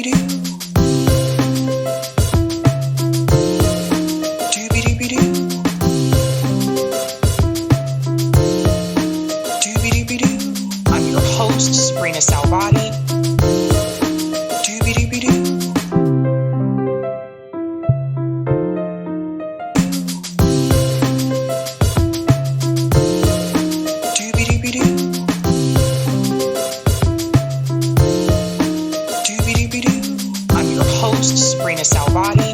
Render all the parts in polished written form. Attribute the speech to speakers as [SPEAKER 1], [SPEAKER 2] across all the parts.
[SPEAKER 1] I'm your host, Sabrina Salvati. I'm your host, Sabrina Salvati.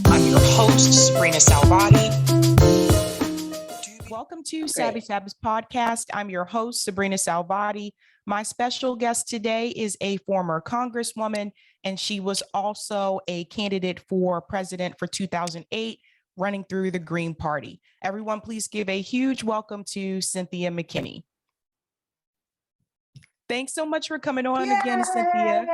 [SPEAKER 1] I'm your host, Sabrina Salvati. Welcome to Sabby Sabs podcast. I'm your host, Sabrina Salvati. My special guest today is a former Congresswoman, and she was also a candidate for president for 2008, running through the Green Party. Everyone, please give a huge welcome to Cynthia Mckinney. Thanks so much for coming on again, Cynthia.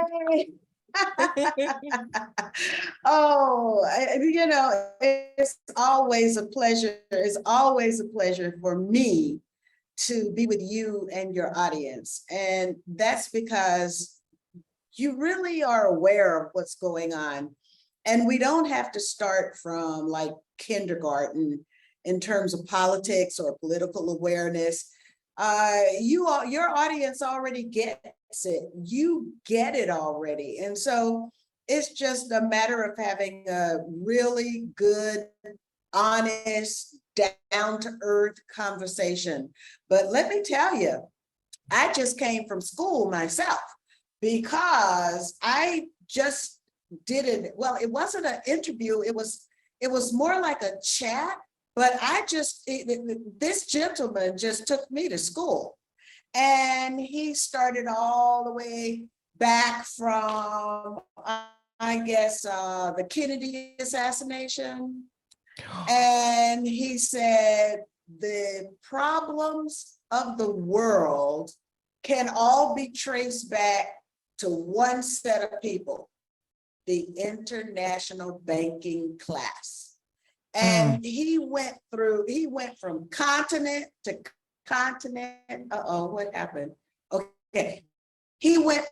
[SPEAKER 2] It's always a pleasure. It's always a pleasure for me to be with you and your audience. And that's because you really are aware of what's going on. And we don't have to start from like kindergarten in terms of politics or political awareness. Your audience already gets it. You get it already. And so it's just a matter of having a really good, honest, down-to-earth conversation. But let me tell you, I just came from school myself because I just did it. Well, it wasn't an interview. It was more like a chat. But this gentleman just took me to school, and he started all the way back from, I guess, the Kennedy assassination. And he said, the problems of the world can all be traced back to one set of people, the international banking class. And he went from continent to continent. What happened? Okay. He went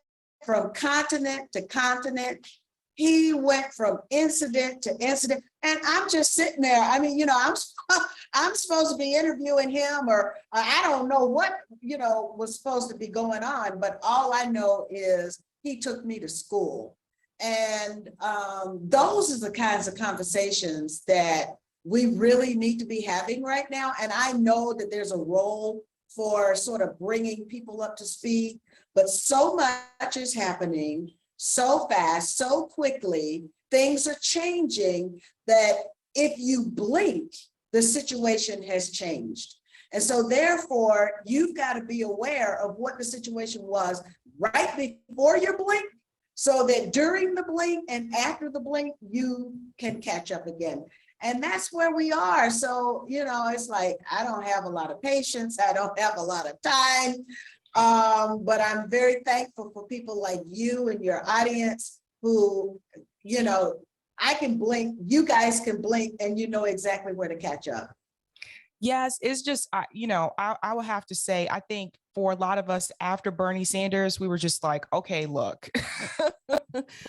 [SPEAKER 2] from continent to continent. He went from incident to incident. And I'm just sitting there. I mean, I'm supposed to be interviewing him, or I don't know what, was supposed to be going on. But all I know is he took me to school. And those are the kinds of conversations that we really need to be having right now. And I know that there's a role for sort of bringing people up to speed, but so much is happening so fast, so quickly. Things are changing that if you blink, the situation has changed. And so therefore, you've got to be aware of what the situation was right before you blink, so that during the blink and after the blink, you can catch up again. And that's where we are. So, it's like, I don't have a lot of patience. I don't have a lot of time. But I'm very thankful for people like you and your audience who, I can blink, you guys can blink, and you know exactly where to catch up.
[SPEAKER 1] Yes, it's just, I will have to say, I think for a lot of us after Bernie Sanders, we were just like, okay, look,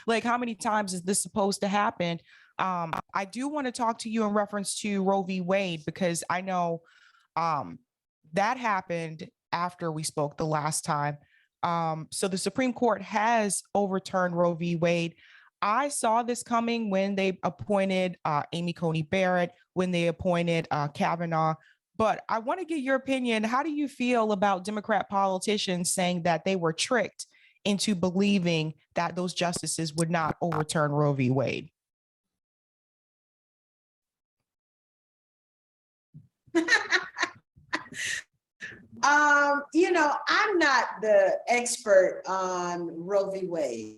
[SPEAKER 1] like, how many times is this supposed to happen? I do want to talk to you in reference to Roe v. Wade, because I know that happened after we spoke the last time. So the Supreme Court has overturned Roe v. Wade. I saw this coming when they appointed Amy Coney Barrett, when they appointed Kavanaugh. But I want to get your opinion. How do you feel about Democrat politicians saying that they were tricked into believing that those justices would not overturn Roe v. Wade?
[SPEAKER 2] I'm not the expert on Roe v. Wade.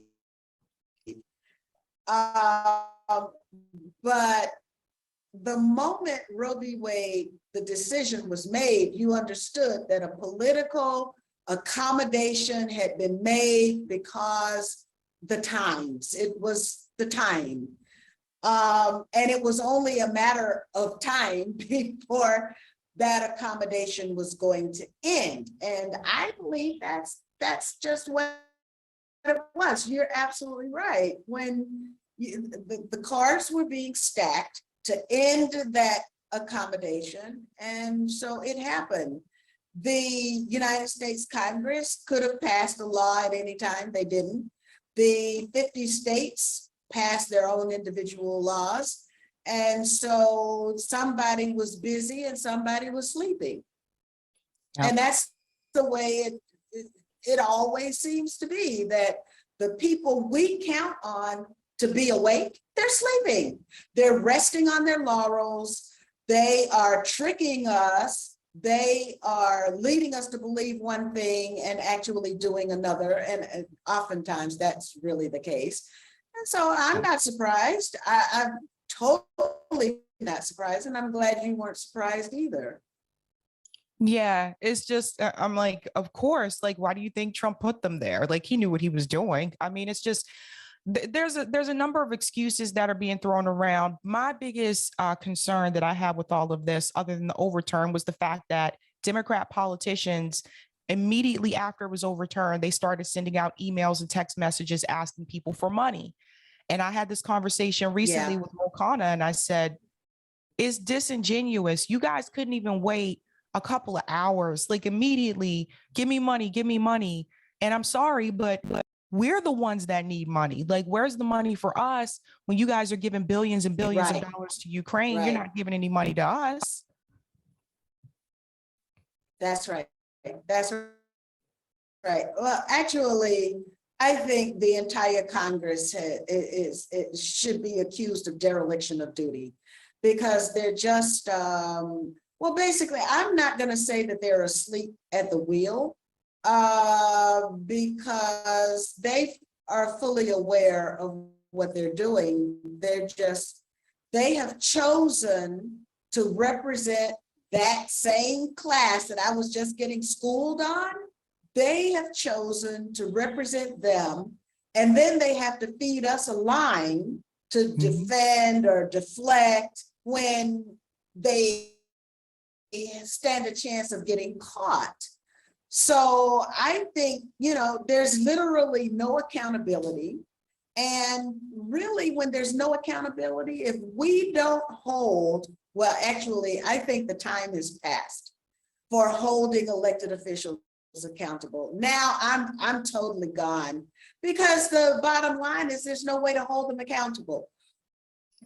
[SPEAKER 2] But the moment Roe v. Wade, the decision was made, you understood that a political accommodation had been made because it was the time. And it was only a matter of time before that accommodation was going to end. And I believe that's just what it was. You're absolutely right. When the cards were being stacked to end that accommodation, and so it happened. The United States Congress could have passed a law at any time. They didn't. The 50 states passed their own individual laws. And so somebody was busy and somebody was sleeping. Yep. And that's the way it always seems to be, that the people we count on to be awake, they're sleeping. They're resting on their laurels. They are tricking us. They are leading us to believe one thing and actually doing another. And oftentimes that's really the case. And so I'm not surprised. I'm totally not surprised. And I'm glad you weren't surprised either.
[SPEAKER 1] Yeah, it's just, I'm like, of course, like, why do you think Trump put them there? Like, he knew what he was doing. I mean, it's just, there's a number of excuses that are being thrown around. My biggest concern that I have with all of this, other than the overturn, was the fact that Democrat politicians, immediately after it was overturned, they started sending out emails and text messages asking people for money. And I had this conversation recently with Mokana, and I said, it's disingenuous. You guys couldn't even wait a couple of hours, like immediately, give me money, give me money. And I'm sorry, but we're the ones that need money. Like, where's the money for us when you guys are giving billions and billions of dollars to Ukraine? You're not giving any money to us.
[SPEAKER 2] That's right. That's right. Well, actually, I think the entire Congress should be accused of dereliction of duty, because they're just, well, basically, I'm not going to say that they're asleep at the wheel, because they are fully aware of what they're doing. They have chosen to represent that same class that I was just getting schooled on. They have chosen to represent them, and then they have to feed us a line to defend or deflect when they stand a chance of getting caught. So I think, there's literally no accountability. And really, when there's no accountability, if we don't hold, well, actually, I think the time has passed for holding elected officials accountable. Now I'm totally gone, because the bottom line is there's no way to hold them accountable.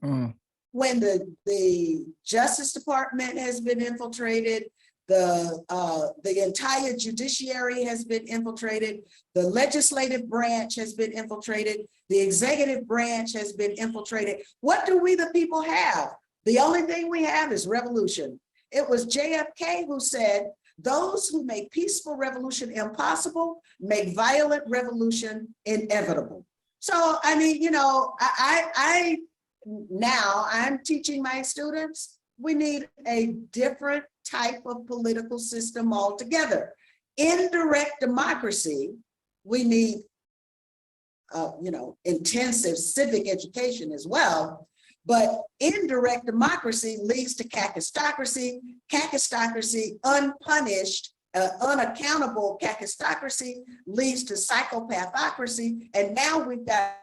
[SPEAKER 2] When the Justice Department has been infiltrated, the entire judiciary has been infiltrated, the legislative branch has been infiltrated, the executive branch has been infiltrated. What do we the people have? The only thing we have is revolution. It was JFK who said, those who make peaceful revolution impossible make violent revolution inevitable. So, I mean, now I'm teaching my students, we need a different type of political system altogether. Indirect democracy, we need, intensive civic education as well. But indirect democracy leads to kakistocracy, unpunished, unaccountable kakistocracy leads to psychopathocracy. And now we've got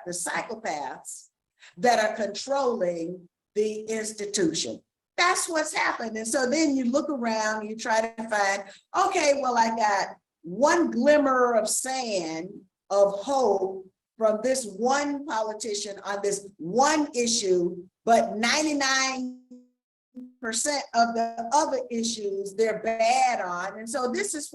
[SPEAKER 2] the psychopaths that are controlling the institution. That's what's happened. And so then you look around, you try to find, okay, well, I got one glimmer of sand of hope from this one politician on this one issue, but 99% of the other issues they're bad on. And so this is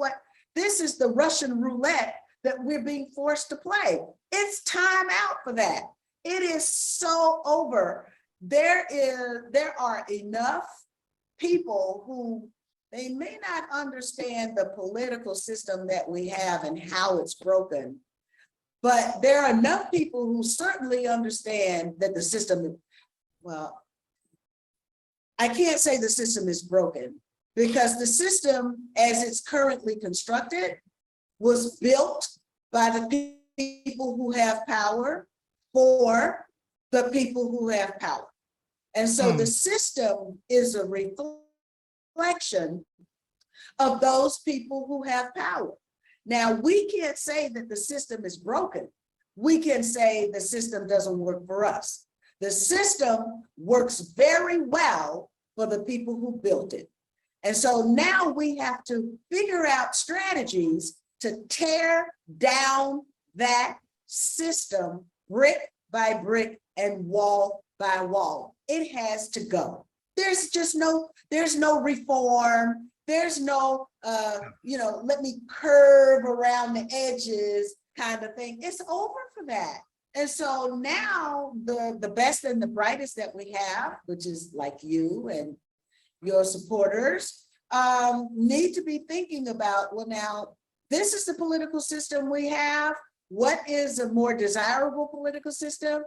[SPEAKER 2] the Russian roulette that we're being forced to play. It's time out for that. It is so over. There are enough people who they may not understand the political system that we have and how it's broken, but there are enough people who certainly understand that the system, well, I can't say the system is broken, because the system as it's currently constructed was built by the people who have power for the people who have power. And so the system is a reflection of those people who have power. Now, we can't say that the system is broken. We can say the system doesn't work for us. The system works very well for the people who built it. And so now we have to figure out strategies to tear down that system brick by brick and wall by wall. It has to go. There's no reform. There's no, let me curve around the edges kind of thing. It's over for that. And so now the best and the brightest that we have, which is like you and your supporters, need to be thinking about, well, now, this is the political system we have. What is a more desirable political system?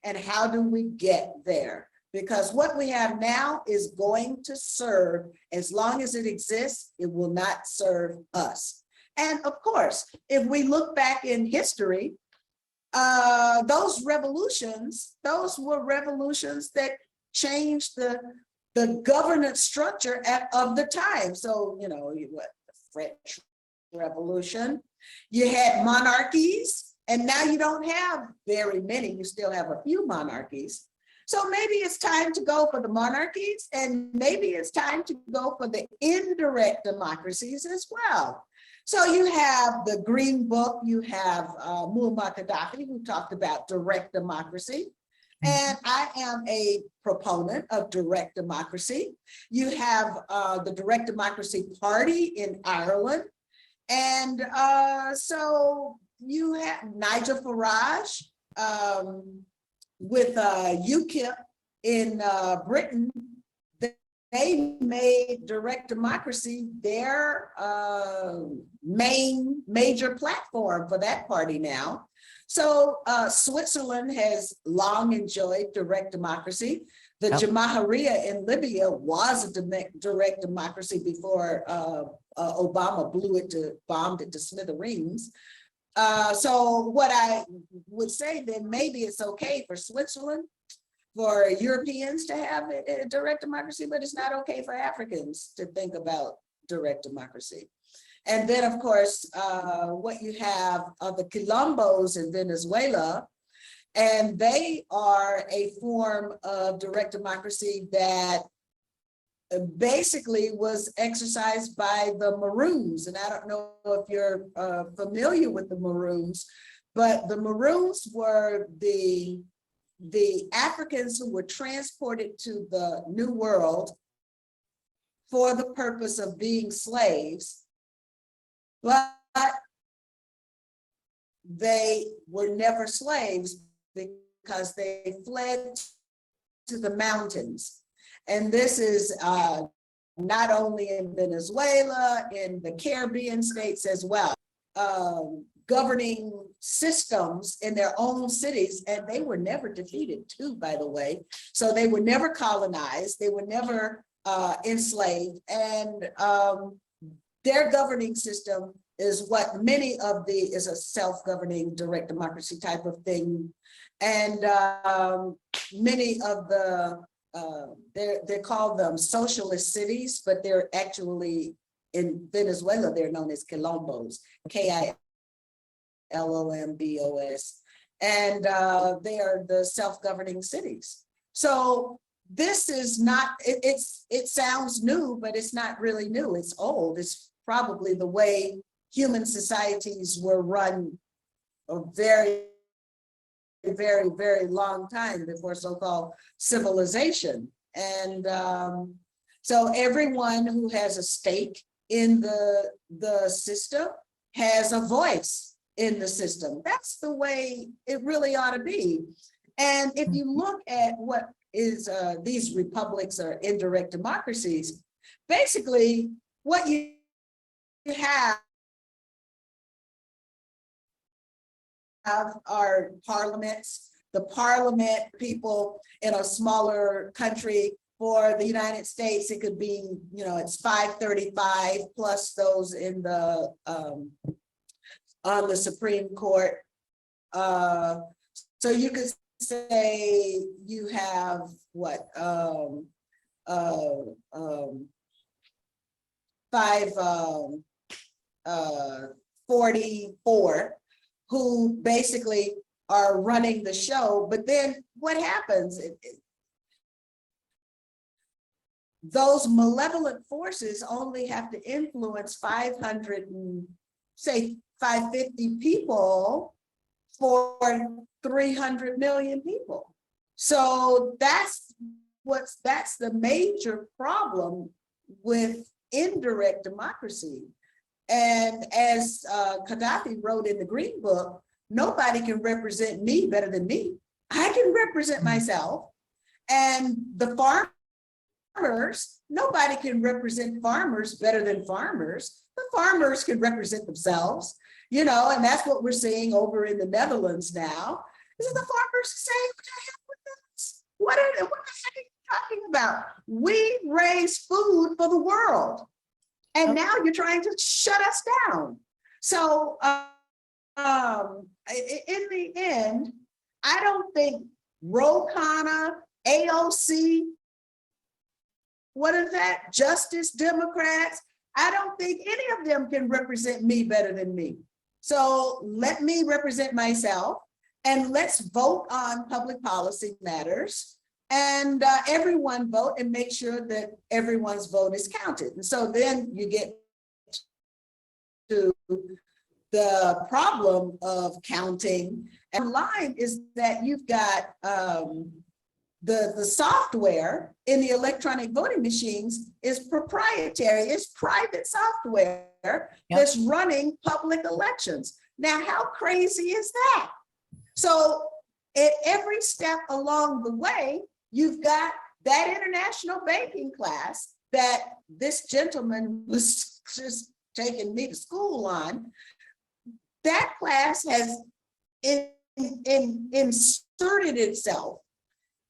[SPEAKER 2] And how do we get there? Because what we have now is going to serve, as long as it exists, it will not serve us. And of course, if we look back in history, those were revolutions that changed the governance structure of the time. So, the French Revolution, you had monarchies, and now you don't have very many, you still have a few monarchies. So maybe it's time to go for the monarchies, and maybe it's time to go for the indirect democracies as well. So you have the Green Book, you have Muammar Gaddafi, who talked about direct democracy. And I am a proponent of direct democracy. You have the Direct Democracy Party in Ireland. And so you have Nigel Farage with UKIP in Britain. They made direct democracy their major platform for that party now. So Switzerland has long enjoyed direct democracy. The Jamahiriya in Libya was a direct democracy before Obama bombed it to smithereens. So what I would say then, maybe it's okay for Switzerland, for Europeans to have a direct democracy, but it's not okay for Africans to think about direct democracy. And then, of course, what you have are the Quilombos in Venezuela, and they are a form of direct democracy that basically was exercised by the Maroons. And I don't know if you're familiar with the Maroons, but the Maroons were the Africans who were transported to the New World for the purpose of being slaves, but they were never slaves because they fled to the mountains. And this is not only in Venezuela, in the Caribbean states as well, governing systems in their own cities, and they were never defeated too, by the way. So they were never colonized, they were never enslaved, and their governing system is what is a self-governing direct democracy type of thing. And many of they call them socialist cities, but they're actually, in Venezuela, they're known as Quilombos, K-I-L-O-M-B-O-S. And they are the self-governing cities. So this is not, it sounds new, but it's not really new. It's old. It's probably the way human societies were run a very, very, very long time before so-called civilization. And so everyone who has a stake in the system has a voice in the system. That's the way it really ought to be. And if you look at what is these republics or indirect democracies, basically what you have are parliaments. The parliament, people in a smaller country For the United States, it could be, it's 535 plus those in the on the Supreme Court. So you could say you have what 544 who basically are running the show. But then what happens? Those malevolent forces only have to influence 500 and say 550 people for 300 million people. So that's the major problem with indirect democracy. And as Gaddafi wrote in the Green Book, nobody can represent me better than me. I can represent myself. And the farmers, nobody can represent farmers better than farmers. The farmers can represent themselves, and that's what we're seeing over in the Netherlands now. Is that the farmers saying, what the heck with this? What the heck are you talking about? We raise food for the world. And now you're trying to shut us down. So in the end, I don't think Ro Khanna, AOC, what is that? Justice Democrats. I don't think any of them can represent me better than me. So let me represent myself and let's vote on public policy matters and everyone vote and make sure that everyone's vote is counted. And so then you get to the problem of counting. And line is that you've got the software in the electronic voting machines is proprietary, it's private software that's running public elections. Now, how crazy is that? So at every step along the way, you've got that international banking class that this gentleman was just taking me to school on. That class has inserted itself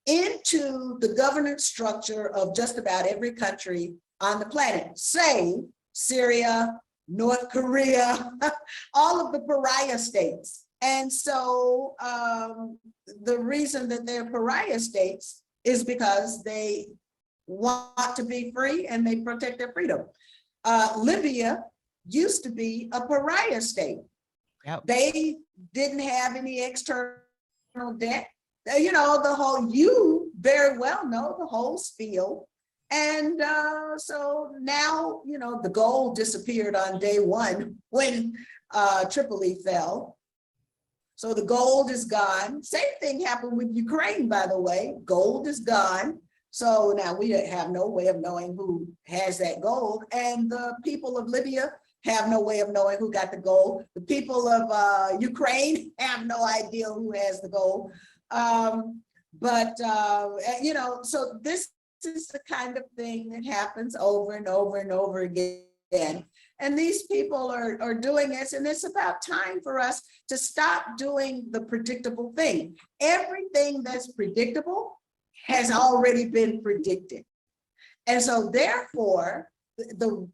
[SPEAKER 2] into the governance structure of just about every country on the planet, save Syria, North Korea, all of the pariah states. And so the reason that they're pariah states is because they want to be free and they protect their freedom. Libya used to be a pariah state. Yep. They didn't have any external debt. The whole, you very well know the whole spiel. And so now, the gold disappeared on day one when Tripoli fell. So the gold is gone. Same thing happened with Ukraine, by the way. Gold is gone. So now we have no way of knowing who has that gold. And the people of Libya have no way of knowing who got the gold. The people of Ukraine have no idea who has the gold. So this is the kind of thing that happens over and over and over again. And these people are doing this, and it's about time for us to stop doing the predictable thing. Everything that's predictable has already been predicted. And so therefore, the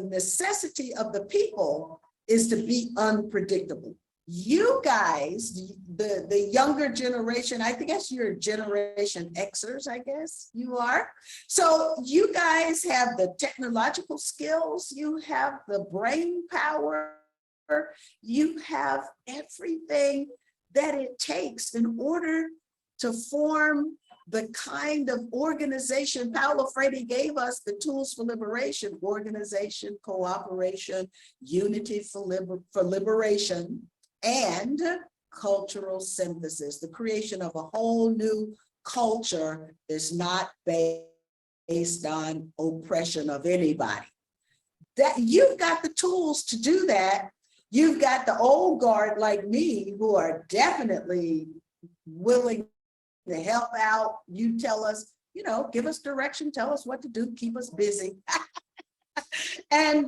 [SPEAKER 2] necessity of the people is to be unpredictable. You guys, the younger generation, I guess you're Generation Xers, I guess you are. So you guys have the technological skills, you have the brain power, you have everything that it takes in order to form the kind of organization. Paulo Freire gave us the tools for liberation: organization, cooperation, unity for liberation, and cultural synthesis, the creation of a whole new culture that's not based on oppression of anybody. That you've got the tools to do that. You've got the old guard like me who are definitely willing to help out. You tell us, give us direction, tell us what to do, keep us busy. And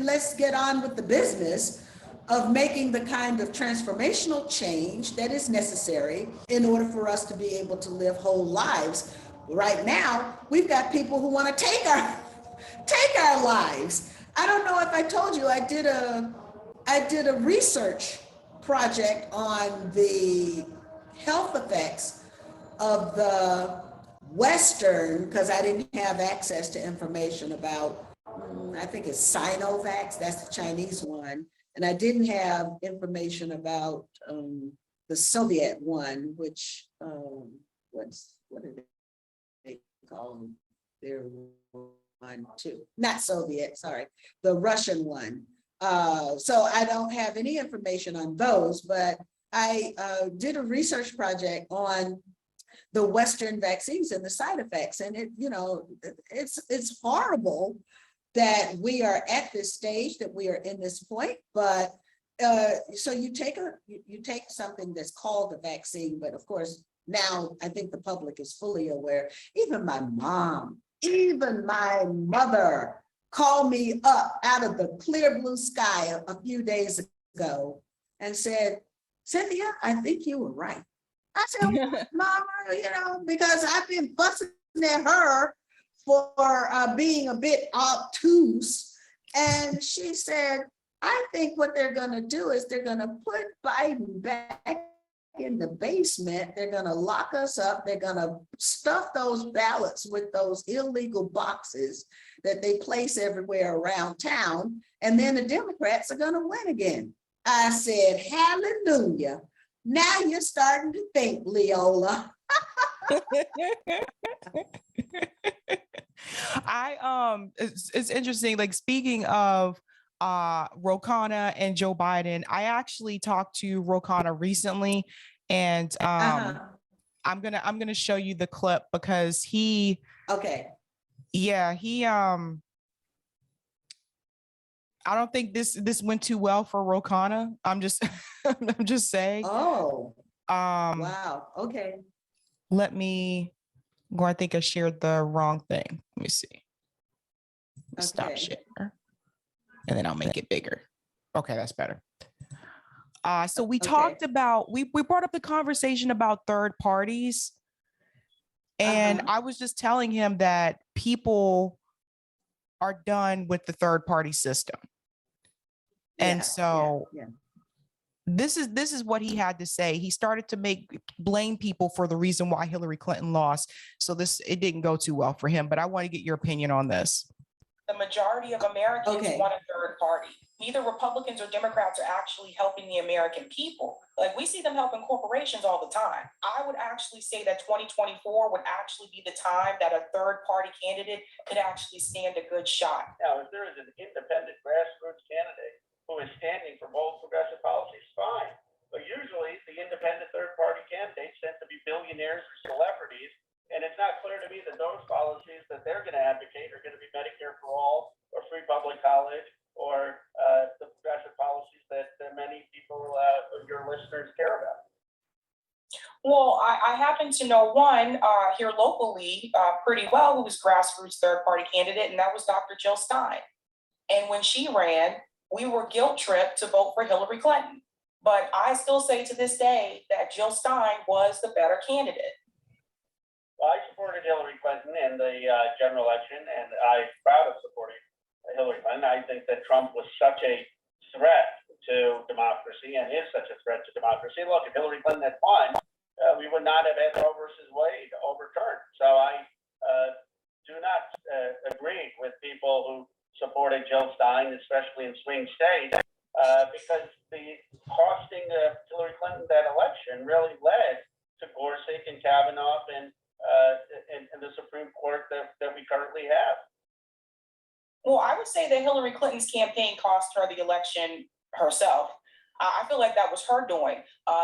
[SPEAKER 2] let's get on with the business of making the kind of transformational change that is necessary in order for us to be able to live whole lives. right now, we've got people who want to take our lives. I don't know if I told you, I did a research project on the health effects of the Western, because I didn't have access to information about, I think it's Sinovac, that's the Chinese one. And I didn't have information about the Soviet one, which, what did they call them? Their one too, not Soviet, sorry, the Russian one. So I don't have any information on those, but I did a research project on the Western vaccines and the side effects. And it's horrible that we are at this stage, that we are in this point, but so you take something that's called a vaccine, but of course, now I think the public is fully aware. Even my mom, even my mother called me up out of the clear blue sky a few days ago and said, Cynthia, I think you were right. I said, Mama, because I've been fussing at her for being a bit obtuse. And she said, I think what they're going to do is they're going to put Biden back in the basement. They're going to lock us up. They're going to stuff those ballots with those illegal boxes that they place everywhere around town. And then the Democrats are going to win again. I said, hallelujah. Now you're starting to think, Leola.
[SPEAKER 1] It's interesting, like speaking of Ro Khanna and Joe Biden, I actually talked to Ro Khanna recently, and I'm gonna show you the clip because he I don't think this went too well for Ro Khanna. I'm just saying.
[SPEAKER 2] Oh. Wow. Okay.
[SPEAKER 1] Let me go. I think I shared the wrong thing. Let me see. Stop share. And then I'll make it bigger. Okay, that's better. So we talked about, we brought up the conversation about third parties. And I was just telling him that people are done with the third party system. And so this is what he had to say. He started to blame people for the reason why Hillary Clinton lost. So it didn't go too well for him, but I want to get your opinion on this. The majority of Americans want a third party. Neither Republicans or Democrats are actually helping the American people. Like, we see them helping corporations all the time. I would actually say that 2024 would actually be the time that a third party candidate could actually stand a good shot.
[SPEAKER 3] Now, if there is an independent grassroots candidate who is standing for bold progressive policies, fine. But usually the independent third party candidates tend to be billionaires or celebrities. And it's not clear to me that those policies that they're going to advocate are going to be Medicare for all or free public college or the progressive policies that many people, your listeners, care about.
[SPEAKER 1] Well, I happen to know one here locally pretty well who was grassroots third party candidate, and that was Dr. Jill Stein. And when she ran, we were guilt tripped to vote for Hillary Clinton. But I still say to this day that Jill Stein was the better candidate.
[SPEAKER 3] Well, I supported Hillary Clinton in the general election, and I'm proud of supporting Hillary Clinton. I think that Trump was such a threat to democracy and is such a threat to democracy. Look, if Hillary Clinton had won, we would not have had Roe versus Wade overturned. So I do not agree with people who supported Jill Stein, especially in swing states, because the costing of Hillary Clinton that election really led to Gorsuch and Kavanaugh and the Supreme Court that we currently have.
[SPEAKER 1] Well, I would say that Hillary Clinton's campaign cost her the election herself. I feel like that was her doing.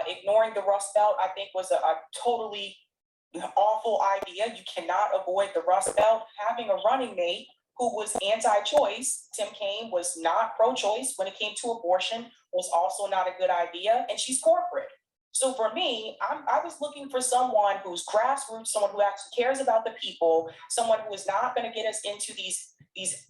[SPEAKER 1] Ignoring the Rust Belt, I think, was a totally awful idea. You cannot avoid the Rust Belt. Having a running mate who was anti-choice, Tim Kaine, was not pro-choice when it came to abortion, was also not a good idea. And she's corporate. So for me, I was looking for someone who's grassroots, someone who actually cares about the people, someone who is not going to get us into these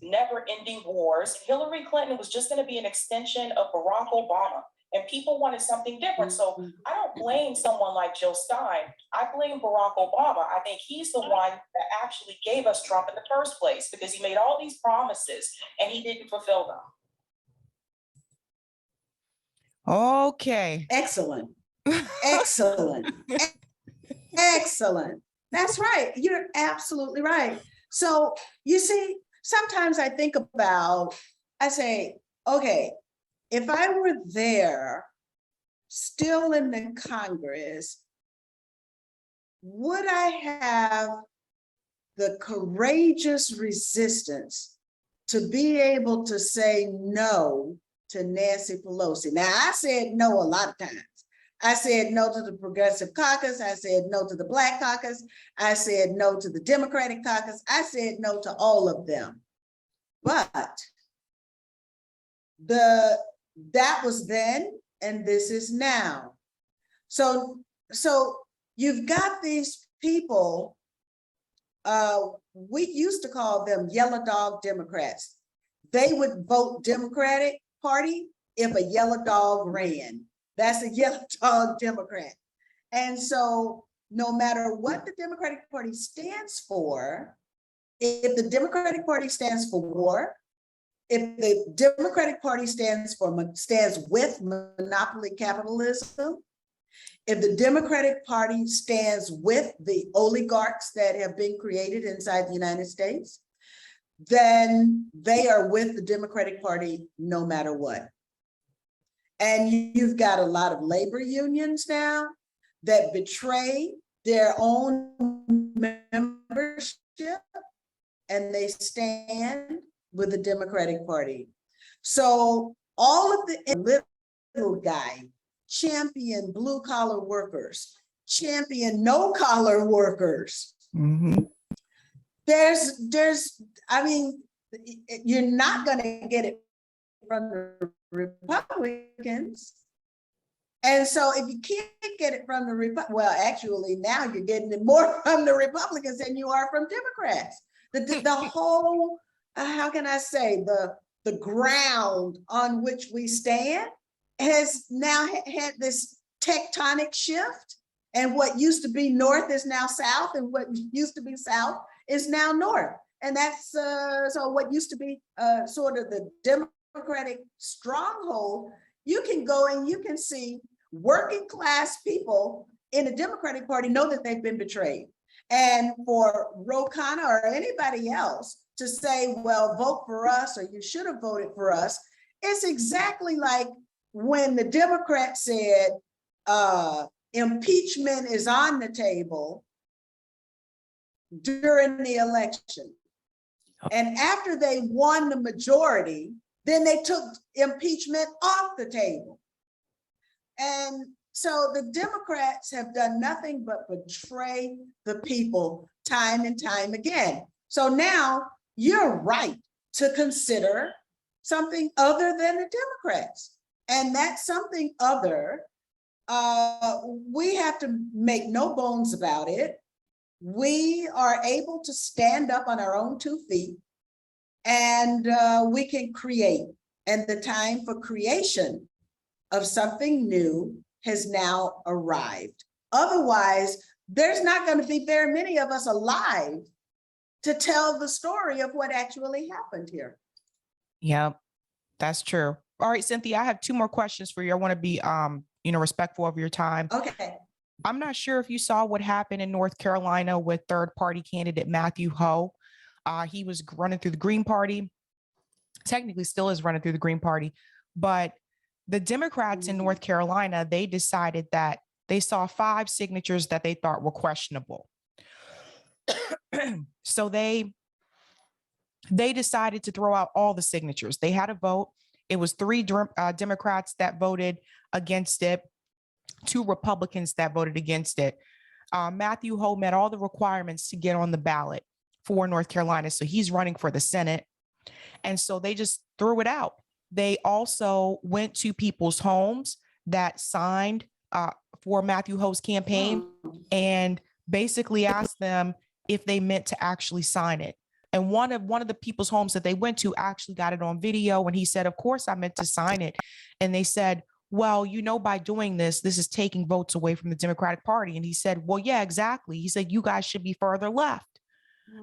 [SPEAKER 1] never-ending wars. Hillary Clinton was just going to be an extension of Barack Obama. and people wanted something different. So I don't blame someone like Jill Stein. I blame Barack Obama. I think he's the one that actually gave us Trump in the first place, because he made all these promises and he didn't fulfill them. Okay.
[SPEAKER 2] Excellent. Excellent. Excellent. That's right. You're absolutely right. So you see, sometimes I think about, I say, okay, if I were there, still in the Congress, would I have the courageous resistance to be able to say no to Nancy Pelosi? Now, I said no a lot of times. I said no to the Progressive Caucus. I said no to the Black Caucus. I said no to the Democratic Caucus. I said no to all of them. But that was then, and this is now. So you've got these people, we used to call them yellow dog Democrats. They would vote Democratic Party if a yellow dog ran. That's a yellow dog Democrat. And so no matter what the Democratic Party stands for, if the Democratic Party stands for war, if the Democratic Party stands with monopoly capitalism, if the Democratic Party stands with the oligarchs that have been created inside the United States, then they are with the Democratic Party no matter what. And you've got a lot of labor unions now that betray their own membership, and they stand with the Democratic Party. So all of the little guy, champion blue collar workers, champion no collar workers. Mm-hmm. I mean, you're not going to get it from the Republicans. And so if you can't get it from the well, actually now you're getting it more from the Republicans than you are from Democrats. The whole, how can I say, the ground on which we stand has now had this tectonic shift, and what used to be north is now south, and what used to be south is now north. And that's so what used to be sort of the Democratic stronghold, you can go and you can see working class people in the Democratic Party know that they've been betrayed. And for Ro Khanna or anybody else to say, well, vote for us, or you should have voted for us, it's exactly like when the Democrats said impeachment is on the table during the election. And after they won the majority, then they took impeachment off the table. And so the Democrats have done nothing but betray the people time and time again. So now you're right to consider something other than the Democrats. And that's something other. We have to make no bones about it. We are able to stand up on our own 2 feet, and we can create. And the time for creation of something new has now arrived. Otherwise, there's not going to be very many of us alive to tell the story of what actually happened here.
[SPEAKER 1] Yeah, that's true. All right, Cynthia, I have 2 more questions for you. I want to be, respectful of your time.
[SPEAKER 2] Okay.
[SPEAKER 1] I'm not sure if you saw what happened in North Carolina with third-party candidate Matthew Hoh. He was running through the Green Party, technically still is running through the Green Party, but the Democrats in North Carolina, they decided that they saw 5 signatures that they thought were questionable. So they decided to throw out all the signatures. They had a vote. It was 3 Democrats that voted against it, 2 Republicans that voted against it. Matthew Hoh met all the requirements to get on the ballot for North Carolina. So he's running for the Senate. And so they just threw it out. They also went to people's homes that signed for Matthew Hoh's campaign and basically asked them if they meant to actually sign it. And one of the people's homes that they went to actually got it on video. And he said, of course I meant to sign it. And they said, well, by doing this, this is taking votes away from the Democratic Party. And he said, well, yeah, exactly. He said, you guys should be further left.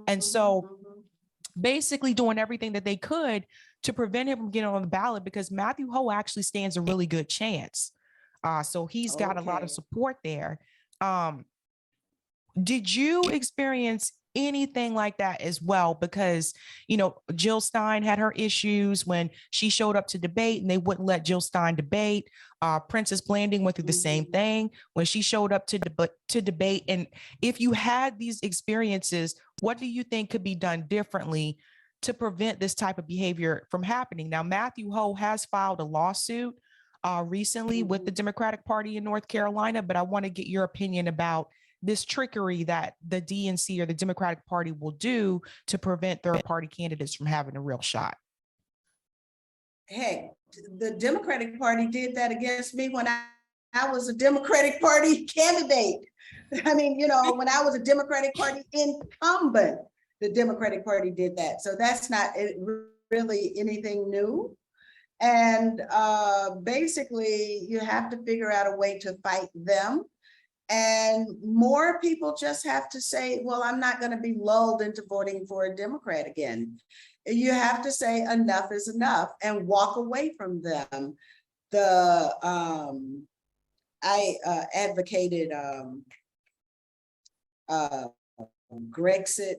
[SPEAKER 1] And so basically doing everything that they could to prevent him from getting on the ballot, because Matthew Hoh actually stands a really good chance. So he's got a lot of support there. Did you experience anything like that as well? Because, Jill Stein had her issues when she showed up to debate and they wouldn't let Jill Stein debate. Princess Blanding went through the same thing when she showed up to debate. And if you had these experiences, what do you think could be done differently to prevent this type of behavior from happening? Now, Matthew Hoh has filed a lawsuit recently with the Democratic Party in North Carolina, but I want to get your opinion about this trickery that the DNC or the Democratic Party will do to prevent third party candidates from having a real shot.
[SPEAKER 2] Heck, the Democratic Party did that against me when I was a Democratic Party candidate. I mean, when I was a Democratic Party incumbent, the Democratic Party did that. So that's not really anything new. And basically, you have to figure out a way to fight them. And more people just have to say, well, I'm not going to be lulled into voting for a Democrat again. You have to say enough is enough and walk away from them. I advocated Grexit.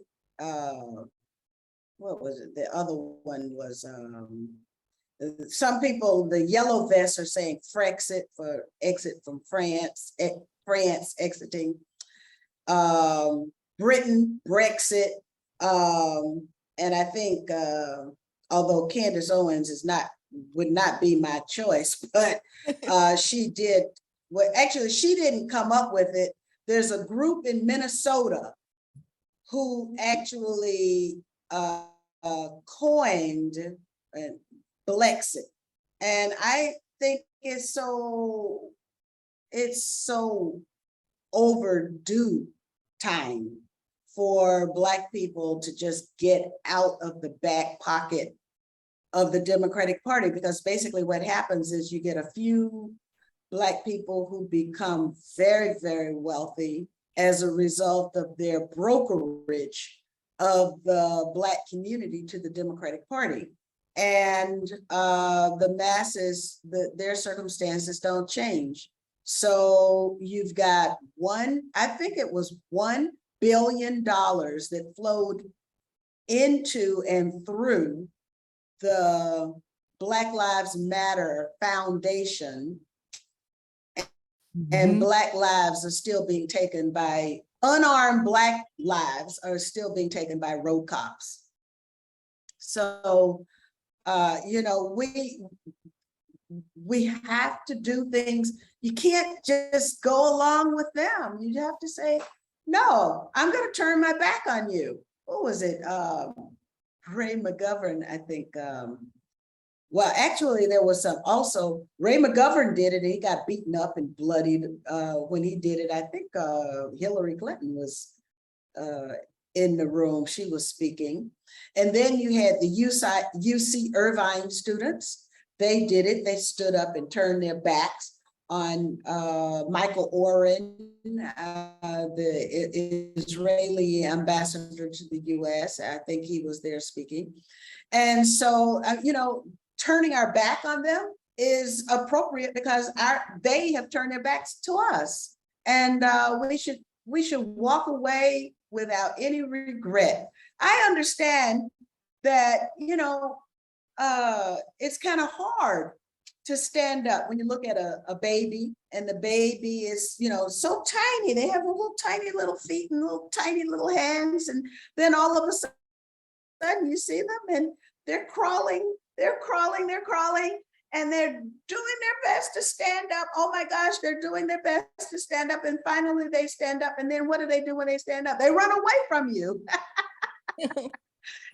[SPEAKER 2] What was it? The other one was some people, the yellow vests are saying Frexit for exit from France. France exiting, Britain, Brexit, and I think although Candace Owens would not be my choice, but she did. Well, actually, she didn't come up with it. There's a group in Minnesota who actually coined Blexit, and I think it's so overdue time for Black people to just get out of the back pocket of the Democratic Party, because basically what happens is you get a few Black people who become very, very wealthy as a result of their brokerage of the Black community to the Democratic Party. And the masses, their circumstances don't change. So you've got I think it was $1 billion that flowed into and through the Black Lives Matter Foundation, and Black lives are still being taken by, unarmed Black lives are still being taken by road cops. So, we have to do things. You can't just go along with them. You have to say, no, I'm going to turn my back on you. What was it? Ray McGovern, I think. Well, actually, there was also, Ray McGovern did it. And he got beaten up and bloodied when he did it. I think Hillary Clinton was in the room. She was speaking. And then you had the UC Irvine students. They did it. They stood up and turned their backs on Michael Oren, the Israeli ambassador to the US. I think he was there speaking. And so, turning our back on them is appropriate because they have turned their backs to us. And we should walk away without any regret. I understand that, it's kind of hard to stand up when you look at a baby, and the baby is, so tiny. They have little tiny little feet and little tiny little hands. And then all of a sudden you see them and they're crawling, and they're doing their best to stand up. Oh my gosh, they're doing their best to stand up. And finally they stand up. And then what do they do when they stand up? They run away from you.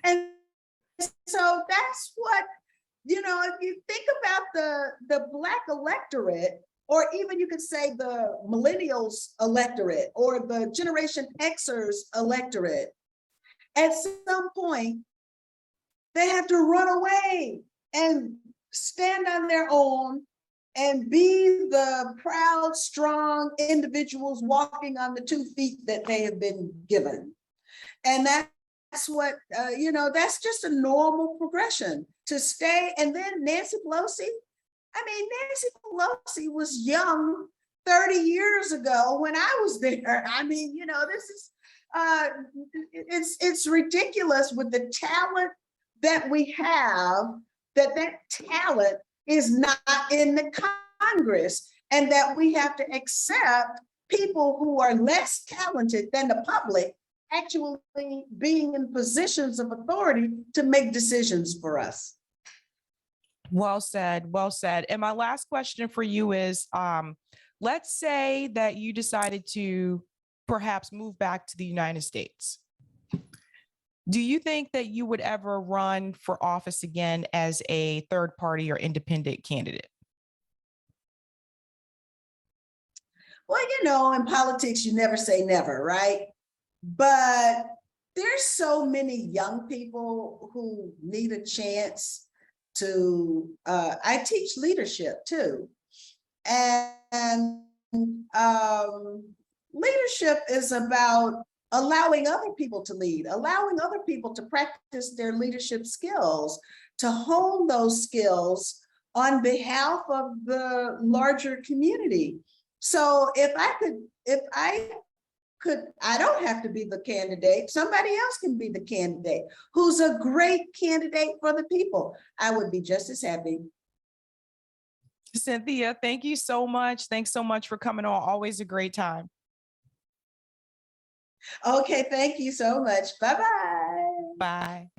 [SPEAKER 2] And so that's what, if you think about the Black electorate, or even you could say the millennials electorate or the Generation Xers electorate, at some point, they have to run away and stand on their own and be the proud, strong individuals walking on the 2 feet that they have been given. And that's what, that's just a normal progression to stay. And then Nancy Pelosi, Nancy Pelosi was young 30 years ago when I was there. This is, it's ridiculous with the talent that we have, that talent is not in the Congress, and that we have to accept people who are less talented than the public actually being in positions of authority to make decisions for us.
[SPEAKER 1] Well said. Well said. And my last question for you is, let's say that you decided to perhaps move back to the United States. Do you think that you would ever run for office again as a third party or independent candidate?
[SPEAKER 2] Well, in politics, you never say never, right? But there's so many young people who need a chance to, I teach leadership too. And leadership is about allowing other people to lead, allowing other people to practice their leadership skills, to hone those skills on behalf of the larger community. So if I don't have to be the candidate. Somebody else can be the candidate who's a great candidate for the people. I would be just as happy.
[SPEAKER 1] Cynthia, thank you so much. Thanks so much for coming on. Always a great time.
[SPEAKER 2] Okay, thank you so much. Bye-bye.
[SPEAKER 1] Bye.